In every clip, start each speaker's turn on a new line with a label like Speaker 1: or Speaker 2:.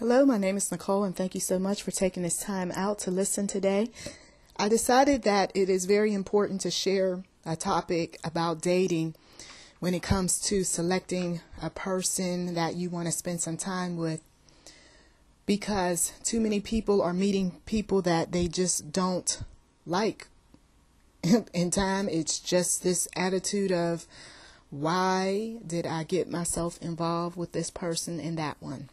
Speaker 1: Hello, my name is Nicholl, and thank you so much for taking this time out to listen today. I decided that it is very important to share a topic about dating when it comes to selecting a person that you want to spend some time with, because too many people are meeting people that they just don't like. In time, it's just this attitude of, why did I get myself involved with this person and that one?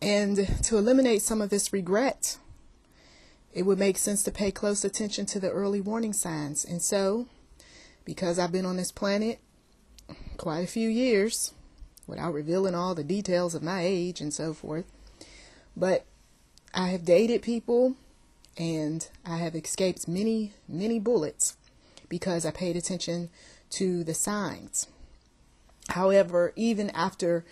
Speaker 1: And to eliminate some of this regret, it would make sense to pay close attention to the early warning signs. And so, because I've been on this planet quite a few years, without revealing all the details of my age and so forth, but I have dated people and I have escaped many, many bullets because I paid attention to the signs. However, even after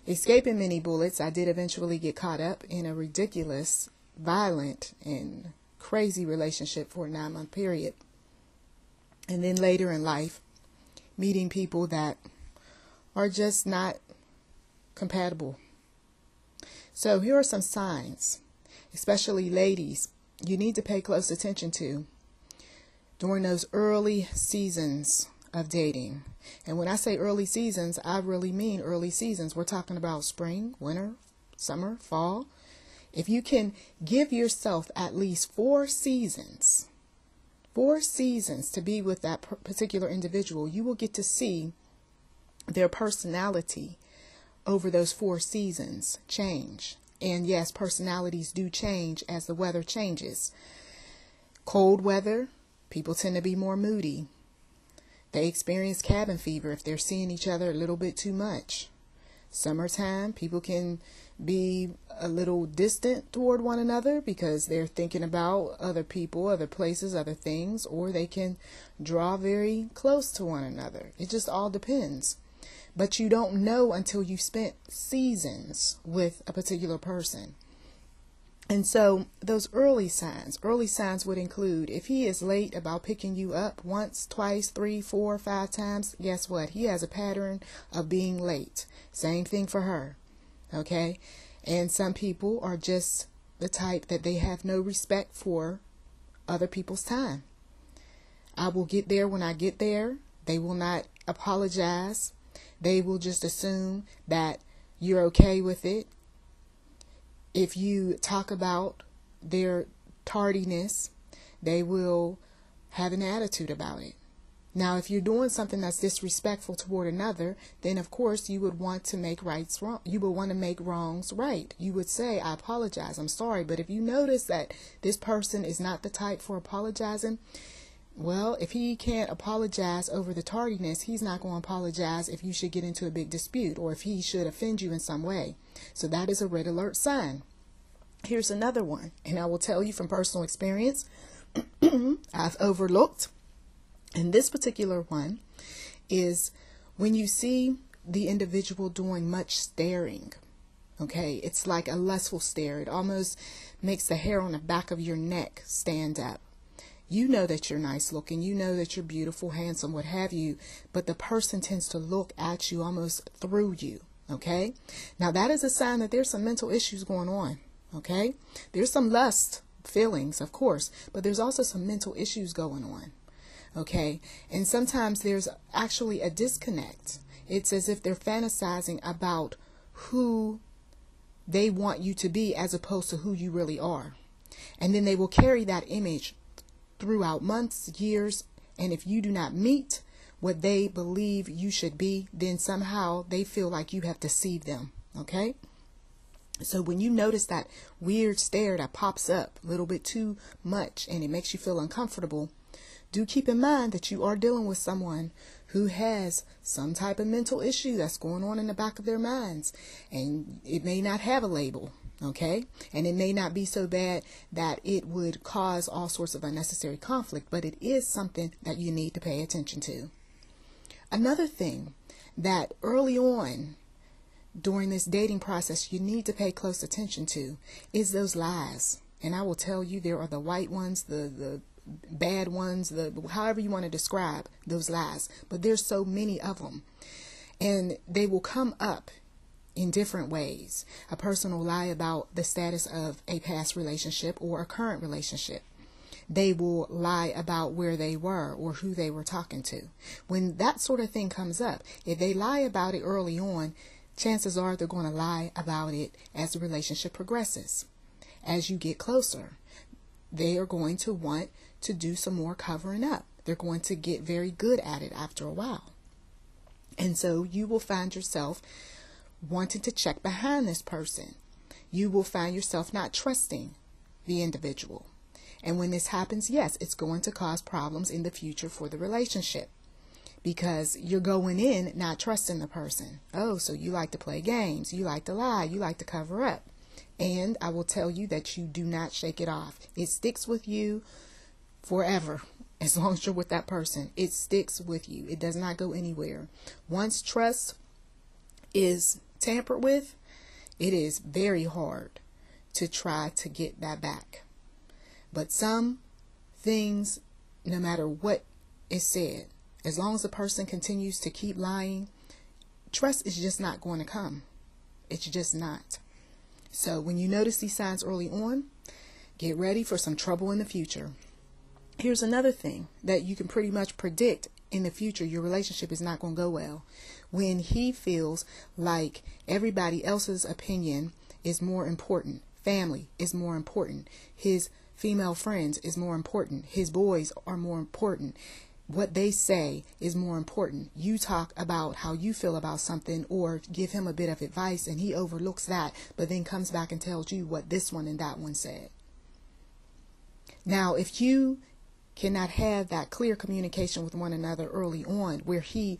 Speaker 1: escaping many bullets, I did eventually get caught up in a ridiculous, violent, and crazy relationship for a 9-month period. And then later in life, meeting people that are just not compatible. So here are some signs, especially ladies, you need to pay close attention to during those early seasons of dating. And when I say early seasons, I really mean early seasons. We're talking about spring, winter, summer, fall. If you can give yourself at least 4 seasons to be with that particular individual, you will get to see their personality over those 4 seasons change. And yes, personalities do change as the weather changes. Cold weather, people tend to be more moody. They experience cabin fever if they're seeing each other a little bit too much. Summertime, people can be a little distant toward one another because they're thinking about other people, other places, other things, or they can draw very close to one another. It just all depends. But you don't know until you've spent seasons with a particular person. And so those early signs would include, if he is late about picking you up once, twice, 3, 4, 5 times, guess what? He has a pattern of being late. Same thing for her. Okay? And some people are just the type that they have no respect for other people's time. I will get there when I get there. They will not apologize. They will just assume that you're okay with it. If you talk about their tardiness, they will have an attitude about it. Now, if you're doing something that's disrespectful toward another, then of course you would want to make rights wrong. You would want to make wrongs right. You would say, I apologize, I'm sorry. But if you notice that this person is not the type for apologizing, well, if he can't apologize over the tardiness, he's not going to apologize if you should get into a big dispute or if he should offend you in some way. So that is a red alert sign. Here's another one, and I will tell you from personal experience, I've overlooked. And this particular one is when you see the individual doing much staring. Okay, it's like a lustful stare. It almost makes the hair on the back of your neck stand up. You know that you're nice looking, you know that you're beautiful, handsome, what have you, but the person tends to look at you almost through you, okay? Now that is a sign that there's some mental issues going on, okay? There's some lust feelings, of course, but there's also some mental issues going on, okay? And sometimes there's actually a disconnect. It's as if they're fantasizing about who they want you to be as opposed to who you really are. And then they will carry that image throughout months, years, and if you do not meet what they believe you should be, then somehow they feel like you have deceived them, okay? So when you notice that weird stare that pops up a little bit too much and it makes you feel uncomfortable, do keep in mind that you are dealing with someone who has some type of mental issue that's going on in the back of their minds, and it may not have a label. Okay, and it may not be so bad that it would cause all sorts of unnecessary conflict, but it is something that you need to pay attention to. Another thing that early on during this dating process you need to pay close attention to is those lies. And I will tell you, there are the white ones, the bad ones, the however you want to describe those lies, but there's so many of them, and they will come up in different ways. A person will lie about the status of a past relationship or a current relationship. They will lie about where they were or who they were talking to. When that sort of thing comes up, if they lie about it early on, chances are they're going to lie about it as the relationship progresses. As you get closer, they are going to want to do some more covering up. They're going to get very good at it after a while. And so you will find yourself wanting to check behind this person. You will find yourself not trusting the individual. And when this happens, yes, it's going to cause problems in the future for the relationship, because you're going in not trusting the person. Oh, so you like to play games, you like to lie, you like to cover up. And I will tell you that you do not shake it off. It sticks with you forever. As long as you're with that person, it sticks with you. It does not go anywhere. Once trust is tampered with, it is very hard to try to get that back. But some things, no matter what is said, as long as the person continues to keep lying, trust is just not going to come. It's just not. So when you notice these signs early on, get ready for some trouble in the future. Here's another thing that you can pretty much predict in the future. Your relationship is not going to go well. When he feels like everybody else's opinion is more important. Family is more important. His female friends is more important. His boys are more important. What they say is more important. You talk about how you feel about something or give him a bit of advice and he overlooks that, but then comes back and tells you what this one and that one said. Now, if you cannot have that clear communication with one another early on, where he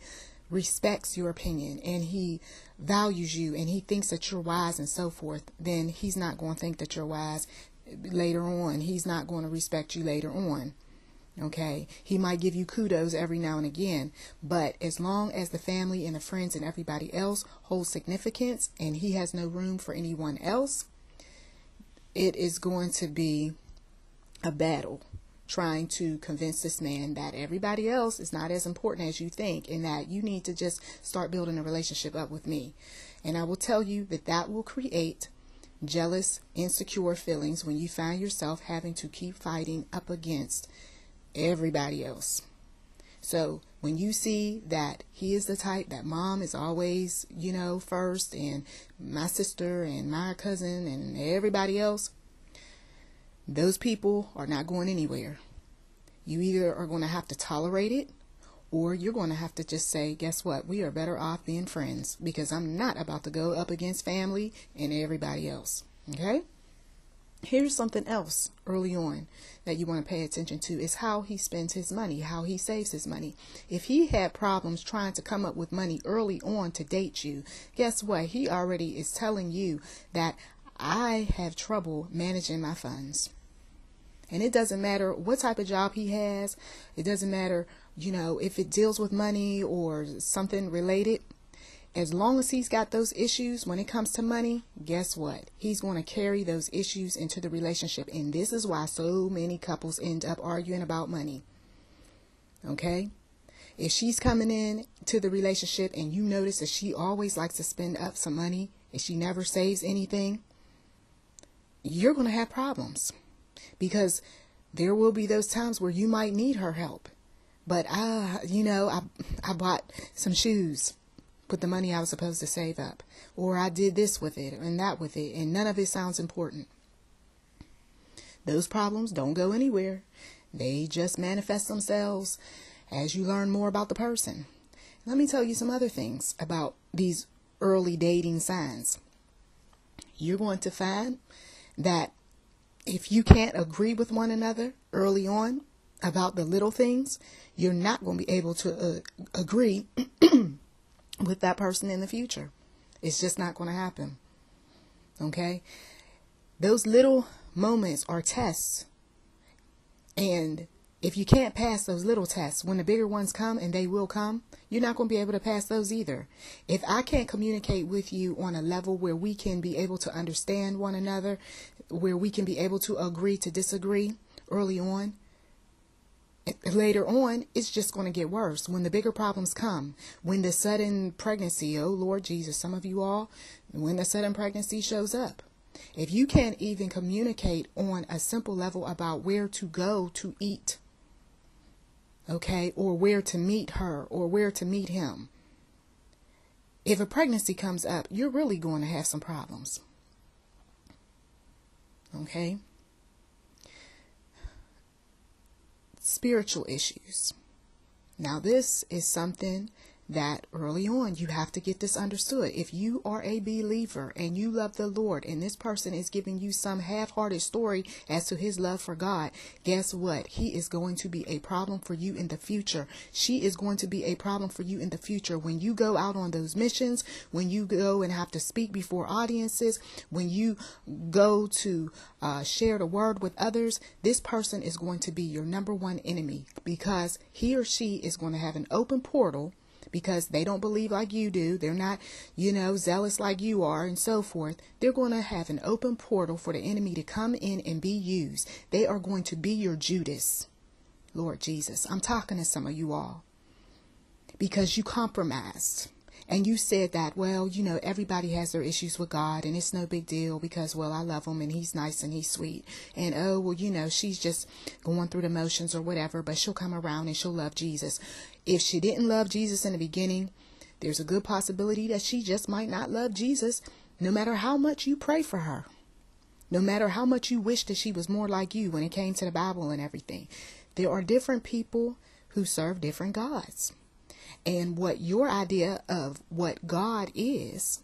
Speaker 1: respects your opinion and he values you and he thinks that you're wise and so forth, then he's not going to think that you're wise later on. He's not going to respect you later on. Okay, he might give you kudos every now and again, but as long as the family and the friends and everybody else hold significance and he has no room for anyone else, it is going to be a battle trying to convince this man that everybody else is not as important as you think and that you need to just start building a relationship up with me. And I will tell you that that will create jealous, insecure feelings when you find yourself having to keep fighting up against everybody else. So when you see that he is the type that mom is always, first, and my sister and my cousin and everybody else, those people are not going anywhere. You either are going to have to tolerate it, or you're going to have to just say, guess what? We are better off being friends, because I'm not about to go up against family and everybody else. Okay? Here's something else early on that you want to pay attention to is how he spends his money, how he saves his money. If he had problems trying to come up with money early on to date you, guess what? He already is telling you that I have trouble managing my funds. And it doesn't matter what type of job he has. It doesn't matter, if it deals with money or something related. As long as he's got those issues when it comes to money, guess what? He's going to carry those issues into the relationship. And this is why so many couples end up arguing about money. Okay? If she's coming in to the relationship and you notice that she always likes to spend up some money and she never saves anything, you're going to have problems, because there will be those times where you might need her help. But I bought some shoes with the money I was supposed to save up, or I did this with it and that with it, and none of it sounds important. Those problems don't go anywhere. They just manifest themselves as you learn more about the person. Let me tell you some other things about these early dating signs. You're going to find that if you can't agree with one another early on about the little things, you're not going to be able to agree with that person in the future. It's just not going to happen. Okay? Those little moments are tests. And if you can't pass those little tests, when the bigger ones come, and they will come, you're not going to be able to pass those either. If I can't communicate with you on a level where we can be able to understand one another, where we can be able to agree to disagree early on, Later on, it's just going to get worse. When the bigger problems come, when the sudden pregnancy, oh Lord Jesus, some of you all, when the sudden pregnancy shows up, if you can't even communicate on a simple level about where to go to eat, okay, or where to meet her or where to meet him, if a pregnancy comes up, you're really going to have some problems. Okay? Spiritual issues. Now, this is something that early on you have to get this understood. If you are a believer and you love the Lord and this person is giving you some half-hearted story as to his love for God, guess what? He is going to be a problem for you in the future. She is going to be a problem for you in the future. When you go out on those missions, when you go and have to speak before audiences, when you go to share the word with others, this person is going to be your number one enemy, because he or she is going to have an open portal, because they don't believe like you do. They're not, zealous like you are, and so forth. They're going to have an open portal for the enemy to come in and be used. They are going to be your Judas. Lord Jesus, I'm talking to some of you all, because you compromised. And you said that, well, everybody has their issues with God and it's no big deal because, well, I love him and he's nice and he's sweet. And, oh, well, she's just going through the motions or whatever, but she'll come around and she'll love Jesus. If she didn't love Jesus in the beginning, there's a good possibility that she just might not love Jesus, no matter how much you pray for her. No matter how much you wish that she was more like you when it came to the Bible and everything. There are different people who serve different gods. And what your idea of what God is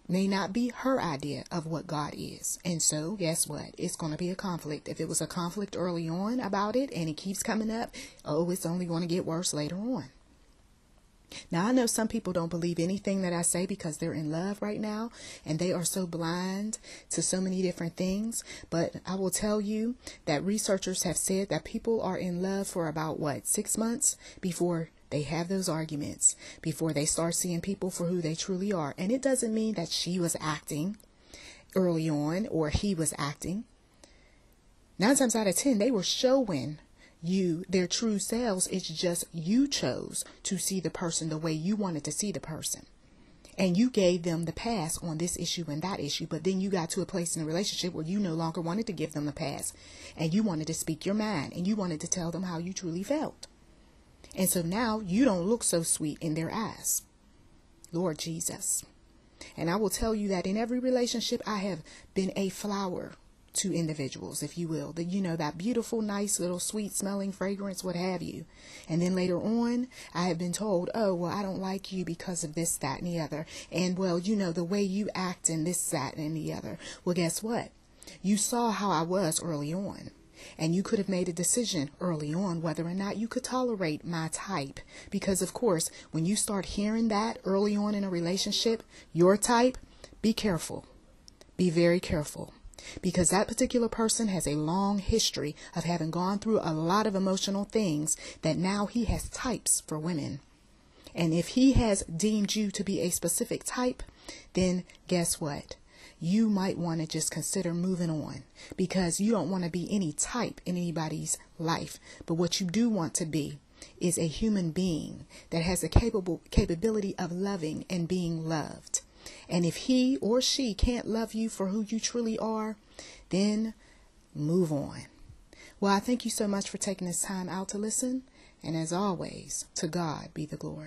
Speaker 1: may not be her idea of what God is. And so, guess what? It's going to be a conflict. If it was a conflict early on about it and it keeps coming up, it's only going to get worse later on. Now, I know some people don't believe anything that I say because they're in love right now and they are so blind to so many different things. But I will tell you that researchers have said that people are in love for about 6 months before they have those arguments, before they start seeing people for who they truly are. And it doesn't mean that she was acting early on or he was acting. 9 times out of 10, they were showing you their true selves. It's just you chose to see the person the way you wanted to see the person. And you gave them the pass on this issue and that issue. But then you got to a place in the relationship where you no longer wanted to give them the pass. And you wanted to speak your mind. And you wanted to tell them how you truly felt. And so now you don't look so sweet in their eyes. Lord Jesus. And I will tell you that in every relationship, I have been a flower to individuals, if you will. That beautiful, nice, little, sweet smelling fragrance, what have you. And then later on, I have been told, oh, well, I don't like you because of this, that, and the other. And, well, the way you act and this, that, and the other. Well, guess what? You saw how I was early on. And you could have made a decision early on whether or not you could tolerate my type. Because, of course, when you start hearing that early on in a relationship, your type, be careful. Be very careful. Because that particular person has a long history of having gone through a lot of emotional things that now he has types for women. And if he has deemed you to be a specific type, then guess what? You might want to just consider moving on, because you don't want to be any type in anybody's life. But what you do want to be is a human being that has the capability of loving and being loved. And if he or she can't love you for who you truly are, then move on. Well, I thank you so much for taking this time out to listen. And as always, to God be the glory.